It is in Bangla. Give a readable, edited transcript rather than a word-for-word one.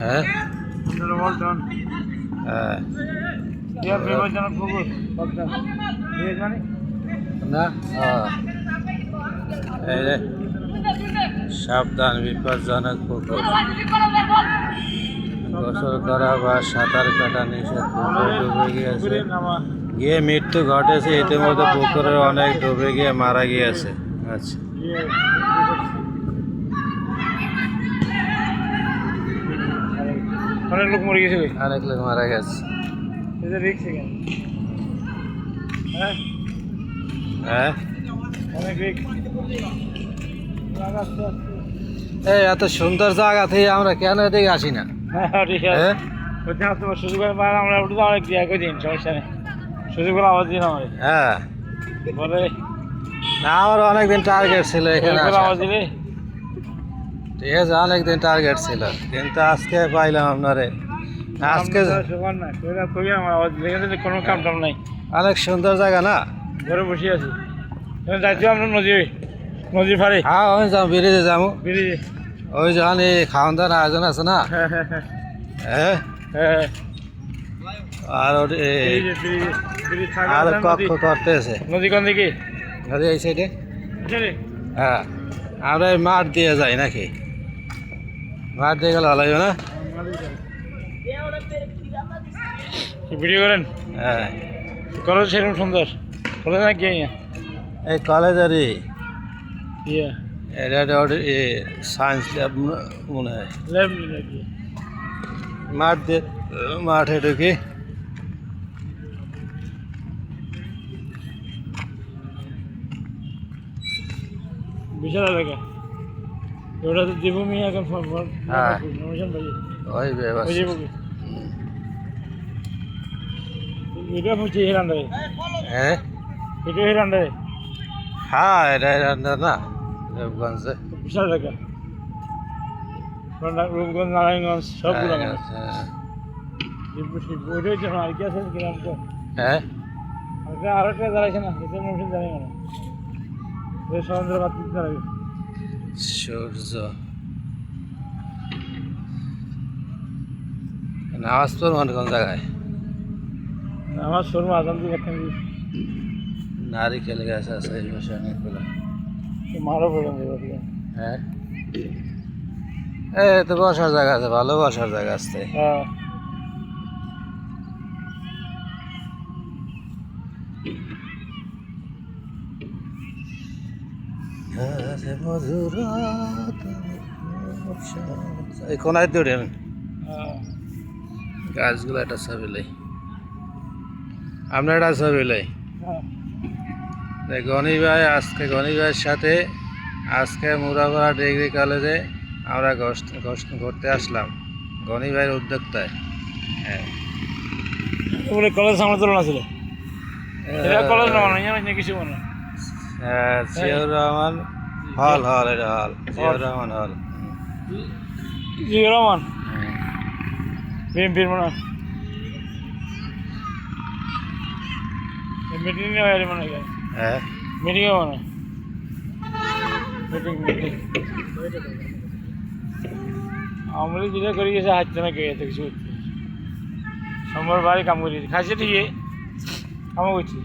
হ্যাঁ বলছেন হ্যাঁ বিপজ্জনক পুকুর না এই রে সাবধান বিপজ্জনক পুকুর গোসল করা বা সাঁতার কাটা নিষেধ পুকুর ডুবে গিয়েছে গিয়ে মৃত্যু ঘটেছে ইতিমধ্যে পুকুরে অনেক ডুবে গিয়ে মারা গিয়েছে আচ্ছা অনেক লোক মরে গেছে অনেক লোক মারা গেছে হ্যাঁ হ্যাঁ অনেক রিস্ক এই এত সুন্দর জায়গা থেকে আমরা কেন এদিকে আসি না হ্যাঁ ঠিক আছে হ্যাঁ তোমার সুযোগ আমরা উঠে অনেক দিয়া করে দিন সমস্যা নেই সুযোগ করে আওয়াজ দিন আমার হ্যাঁ বলে না আমার অনেকদিন টার্গেট ছিল এখানে আসার। আওয়াজ দিলে ঠিক আছে অনেকদিন টার্গেট ছিল কিন্তু আজকে পাইলাম আপনারে আজকে সুগার না সেটা কবি আমার আওয়াজ দিলে এখানে কোনো কাম টাম নাই অনেক সুন্দর জায়গা না ঘরে বসে আছি যাইতে আমরা নদী ফারে হ্যাঁ ওই যাও ব্রিজে যাবো বেরিয়ে ওই যখন এই খাওয়ান দাওয়ার আয়োজন আছে না হ্যাঁ হ্যাঁ হ্যাঁ হ্যাঁ হ্যাঁ আর আর কক্ষ করতেছে নদী কোন দিকে নদী এই সাইডে হ্যাঁ আমরা এই মাঠ দিয়ে যাই নাকি মাঠ দিয়ে গেলে ভালো হবে না ভিডিও করেন হ্যাঁ কলেজ সেরকম সুন্দর কলেজ না কি এই কলেজেরই ইয়া এটা সায়েন্স ল্যাব মনে হয় ল্যাব নাকি মাঠ দিয়ে মাঠে ঢুকি বিশাল এলাকা ওটা তো দেবমি এখন হ্যাঁ। নমিশন ভাই ওই ওই ব্যবস্থা দেবমি এটা হচ্ছে হিরান্ডারে হ্যাঁ এটা হিরান্ডারে হ্যাঁ এটা না রূপগঞ্জে বিশাল এলাকা রূপগঞ্জ নারায়ণগঞ্জ সবগুলো মানুষ ওইটাই জন্য আর কি আছে গ্রাম তো হ্যাঁ আরো একটা দাঁড়াইছে না এটা নমিশন জানি না সরেন্দ্রবাদ দাঁড়াবে সূর্য নামাজ পড়বেন কোন জায়গায় আমার শোরুম আজান দিয়ে একটা নারিকেল গাছ আছে এই পাশে অনেকগুলো মারও পড়লাম হ্যাঁ এই তো বসার জায়গা আছে ভালো বসার জায়গা আছে হ্যাঁ এই কোনায় দৌড়ে হ্যাঁ গাছগুলো একটা ছবি লাই আপনার একটা ছবি লাই হ্যাঁ গনি ভাই আজকে গনি ভাইয়ের সাথে আজকে মুরাপাড়া ডিগ্রি কলেজে আমরা ঘুরতে আসলাম গনি ভাইয়ের উদ্যোক্তায় হ্যাঁ ওগুলো কলেজ সামনে তুলনা ছিল এটা কলেজ না মনে হয় কিছু মনে হয় হ্যাঁ জিয়াউর রহমান হল হল এটা হল জিয়াউর রহমান হল জিয়া রহমান বিএমপির মনে হয় মিটিং নেওয়া হয় মনে হয় হ্যাঁ মিটিংয়ে মনে হয় মিটিং আমরা যেটা করি গেছে হাঁটতে না গিয়ে কিছু সোমবার বাড়ি কাম করি খাইছে ঠিকই কামও করছি